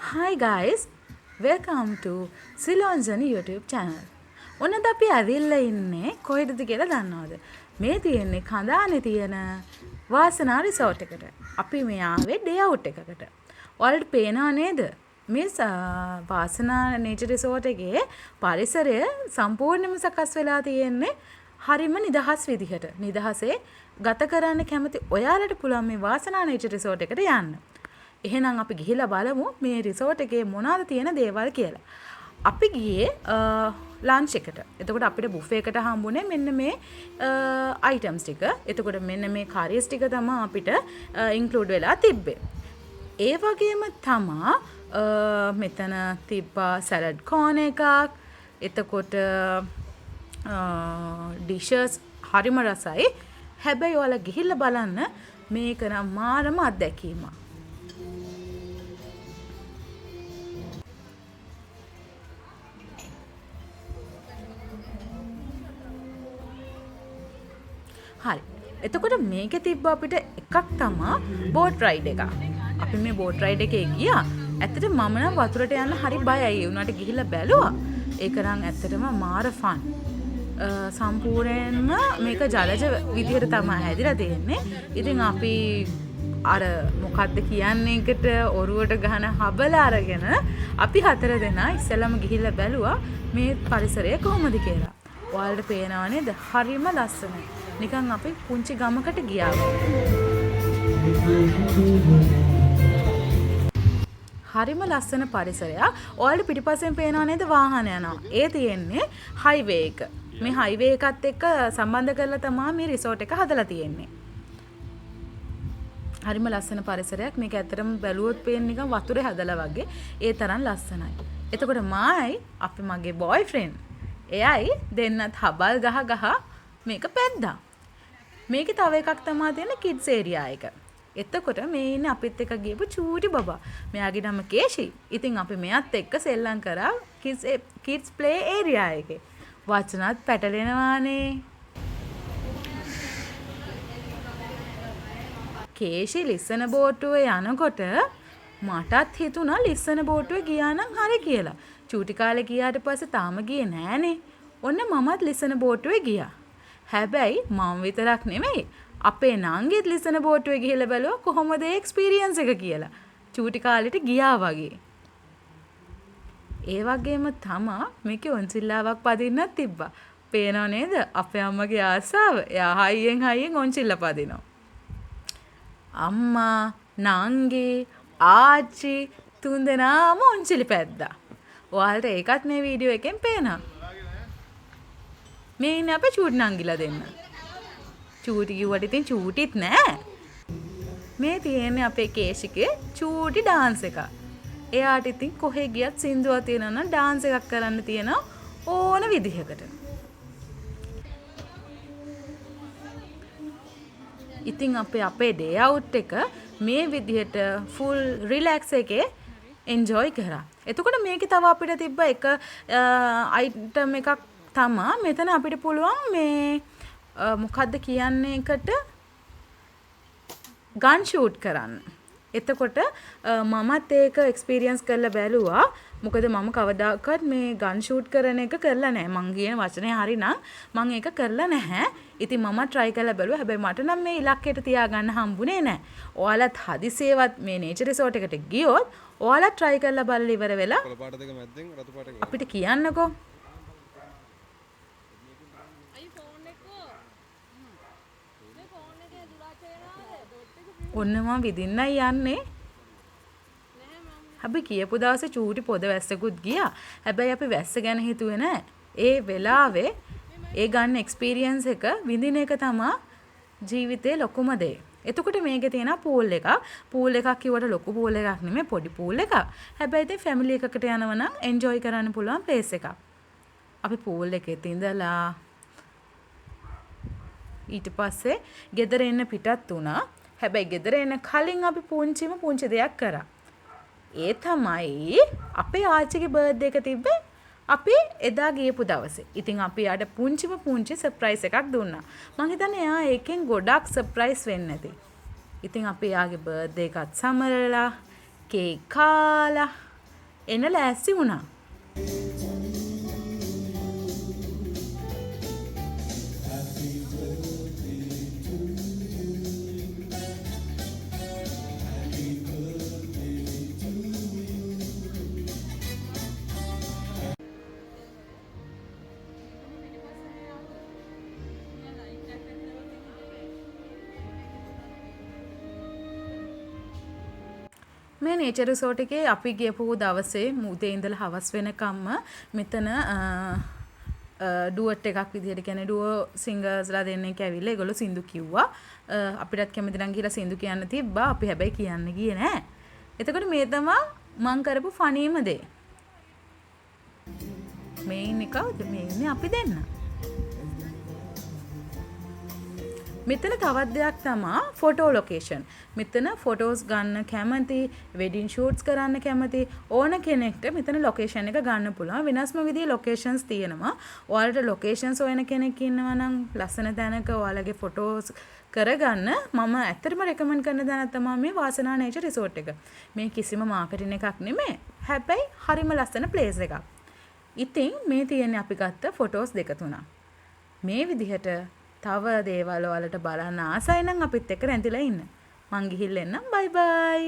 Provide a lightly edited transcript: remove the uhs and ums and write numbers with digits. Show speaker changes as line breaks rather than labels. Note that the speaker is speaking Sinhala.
Hi guys, welcome to Silonzan YouTube channel. ඔන්නද අපි ඇවිල්ලා ඉන්නේ කොහෙටද කියලා දන්නවද? මේ තියෙන්නේ කඳානේ තියෙන වාසනා රිසෝට් එකට. අපි මේ ආවේ ඩේ අවුට් එකකට. ඔයාලට පේනව නේද? මේ වාසනා නේචර් රිසෝට් එකේ පරිසරය සම්පූර්ණයෙන්ම සකස් වෙලා තියෙන්නේ හරිම නිදහස් විදිහට. නිදහසේ ගත කරන්න කැමති ඔයාලට පුළුවන් මේ වාසනා නේචර් රිසෝට් එකට යන්න. එහෙනම් අපි ගිහිල්ලා බලමු මේ රිසෝට් එකේ මොනවද තියෙන දේවල් කියලා. අපි ගියේ ලන්ච් එකට. එතකොට අපිට බුෆේ එකට හම්බුනේ මෙන්න මේ අයිටම්ස් ටික. එතකොට මෙන්න මේ කරිස් ටික තමයි අපිට ඉන්ක්ලූඩ් වෙලා තිබ්බේ. ඒ වගේම තමා මෙතන තිබ්බා සැලඩ් කෝන් එකක්. එතකොට ඩිෂස් හරිම රසයි. හැබැයි ඔයාලා ගිහිල්ලා බලන්න මේක නම් මාරම අත්දැකීමක්. හරි. එතකොට මේකේ තිබ්බ අපිට එකක් තමා බෝට් රයිඩ් එක. අපි මේ බෝට් රයිඩ් එකේ ගියා. ඇත්තට මම නම් වතුරට යන්න හරි බයයි. ඒ උනාට ගිහිල්ලා බැලුවා. ඒක නම් ඇත්තටම මාර ෆන්. සම්පූර්ණයෙන්ම මේක ජලජ විදිහට තමයි හැදිලා තියෙන්නේ. ඉතින් අපි අර මොකද්ද කියන්නේ එකට ඔරුවට ගහන හබල අරගෙන අපි හතර දෙනා ඉස්සෙල්ලාම ගිහිල්ලා බැලුවා මේ පරිසරය කොහොමද කියලා. ඔයාලට පේනව නේද? හරිම ලස්සනයි. නිකන් අපි පුංචි ගමකට ගියා හරිම ලස්සන පරිසරයක්. ඔයාලට පිටිපස්සෙන් පේනව නේද වාහන යනවා. ඒ තියෙන්නේ හයිවේ එක. මේ හයිවේ එකත් එක්ක සම්බන්ධ කරලා තමයි මේ රිසෝට් එක හදලා තියෙන්නේ. හරිම ලස්සන පරිසරයක්. මේක ඇත්තටම බැලුවොත් පේන්නේ නිකන් වතුරේ හදලා වගේ. ඒ තරම් ලස්සනයි. එතකොට මායි අපි මගේ බොයිෆ්‍රෙන්ඩ් එයයි දෙන්නත් හබල් ගහ මේක පැද්දා. මේකේ තව එකක් තමයි තියෙන කිඩ්ස් ඒරියා එක. එතකොට මේ ඉන්නේ අපිත් එක්ක ගියපු චූටි බබා. මෙයාගේ නම කේෂි. ඉතින් අපි මෙයාත් එක්ක සෙල්ලම් කරා කිඩ්ස් ප්ලේ ඒරියා එකේ. වචනත් පැටලෙනවානේ. කේෂි ලිස්සන බෝට්ටුවේ යනකොට මටත් හිතුණා ලිස්සන බෝට්ටුවේ ගියා නම් හරි කියලා. චූටි කාලේ ගියාට පස්සේ තාම ගියේ නෑනේ. ඔන්න මමත් ලිස්සන බෝට්ටුවේ ගියා. හැබැයි මම විතරක් නෙමෙයි අපේ නංගිත් ලිස්සන බෝට්ටුවේ ගිහිල්ලා බැලුවා කොහොමද ඒ එක්ස්පීරියන්ස් එක කියලා. චූටි කාලෙට ගියා වගේ. ඒ වගේම තමා මේකේ ඔන්චිල්ලාවක් පදින්නත් තිබ්බා. පේනව නේද? අපේ අම්මගේ ආසාව. එයා හයියෙන් ඔන්චිල්ලා පදිනවා. අම්මා, නංගි, ආච්චි තුන්දෙනාම ඔන්චිලි පැද්දා. ඔයාලට ඒකත් මේ වීඩියෝ එකෙන් පේනවා. මේ ඉන්නේ අපේ චූටි නංගිලා දෙන්න. චූටි කිව්වට ඉතින් චූටිත් නෑ. මේ තියෙන්නේ අපේ කේෂිගේ චූටි ඩාන්ස් එකක්. එයාට ඉතින් කොහෙ ගියත් සින්දුවක් තියෙනවා නම් ඩාන්ස් එකක් කරන්න තියෙන ඕන විදිහකට. ඉතින් අපේ ඩේ අවුට් එක මේ විදිහට ෆුල් රිලැක්ස් එකේ එන්ජොයි කරා. එතකොට මේකේ තව අපිට තිබ්බ එක අයිටම් එකක් තමා මෙතන අපිට පුළුවන් මේ මොකද්ද කියන්නේ එකට ගන් ෂූට් කරන්න. එතකොට මමත් ඒක එක්ස්පීරියන්ස් කරලා බැලුවා. මොකද මම කවදාකවත් මේ ගන් ෂූට් කරන එක කරලා නැහැ. මං කියන වචනේ හරිනම් මං ඒක කරලා නැහැ. ඉතින් මම try කරලා බැලුවා. හැබැයි මට නම් මේ ඉලක්කයට තියාගන්න හම්බුනේ නැහැ. ඔයාලත් හදිසියෙවත් මේ නේචර් රිසෝට් එකට ගියොත් ඔයාලත් try කරලා බලලා ඉවර වෙලා අපිට කියන්නකෝ. ඔන්න මම විදින්නයි යන්නේ. අපි කියපු දවසේ චූටි පොද වැස්සකුත් ගියා. හැබැයි අපි වැස්ස ගැන හිතුවේ නෑ. ඒ වෙලාවේ ඒ ගන්න එක්ස්පීරියන්ස් එක විඳින එක තමයි ජීවිතේ ලොකුම දේ. එතකොට මේකේ තියෙන පූල් එකක්. පූල් එකක් කිව්වට ලොකු පූල් එකක් නෙමෙයි පොඩි පූල් එකක්. හැබැයි ඉතින් ෆැමිලි එකකට යනවා නම් එන්ජොයි කරන්න පුළුවන් ප්ලේස් එකක්. අපි පූල් එකේ ඉඳලා ඊට පස්සේ ගෙදර එන්න පිටත් වුණා. හැබැයි ගෙදර එන්න කලින් අපි පුංචි දෙයක් කරා. ඒ තමයි අපේ ආච්චිගේ බර්ත්ඩේ එක තිබ්බේ අපි එදා ගියපු දවසේ. ඉතින් අපි යාට පුංචි සර්ප්‍රයිස් එකක් දුන්නා. මං හිතන්නේ එයා ඒකෙන් ගොඩක් සර්ප්‍රයිස් වෙන්න ඇති. ඉතින් අපි යාගේ බර්ත්ඩේ එකත් සමරලා කේක් කාලා එන්න ලෑස්ති වුණා. මේ නේචර් රිසෝට් එකේ අපි ගියපු දවසේ උදේ ඉඳලා හවස් වෙනකම්ම මෙතන ඩුවට් එකක් විදිහට කියන්නේ ඩුවෝ සිංගර්ස්ලා දෙන්නෙක් ඇවිල්ලා ඒගොල්ලෝ සින්දු කිව්වා. අපිටත් කැමති නම් ගිහලා සින්දු කියන්න තිබ්බා. අපි හැබැයි කියන්න ගියේ නෑ. එතකොට මේ තමයි මං කරපු ෆනීම දේ. මේ ඉන්නේ කවුද? මේ ඉන්නේ අපි දෙන්න. මෙතන තවත් දෙයක් තමා ෆොටෝ ලොකේෂන්. මෙතන ෆොටෝස් ගන්න කැමති, වෙඩින් ෂූට්ස් කරන්න කැමති ඕන කෙනෙක්ට මෙතන ලොකේෂන් එක ගන්න පුළුවන්. වෙනස්ම විදිහේ ලොකේෂන්ස් තියෙනවා. ඔයාලට ලොකේෂන්ස් හොයන කෙනෙක් ඉන්නවා නම් ලස්සන තැනක ඔයාලගේ ෆොටෝස් කරගන්න මම ඇත්තටම රෙකමන්ඩ් කරන තැනක් තමයි මේ වාසනා නේචර් රිසෝට් එක. මේ කිසිම මාකටින් එකක් නෙමෙයි. හැබැයි හරිම ලස්සන ප්ලේස් එකක්. ඉතින් මේ තියෙන්නේ අපි ගත්ත ෆොටෝස් දෙක තුනක්. මේ විදිහට තව දේවල් වලට බලන්න ආසයි නම් අපිත් එක්ක රැඳිලා ඉන්න. මං ගිහිල්ලා එන්නම්. බයි බයි.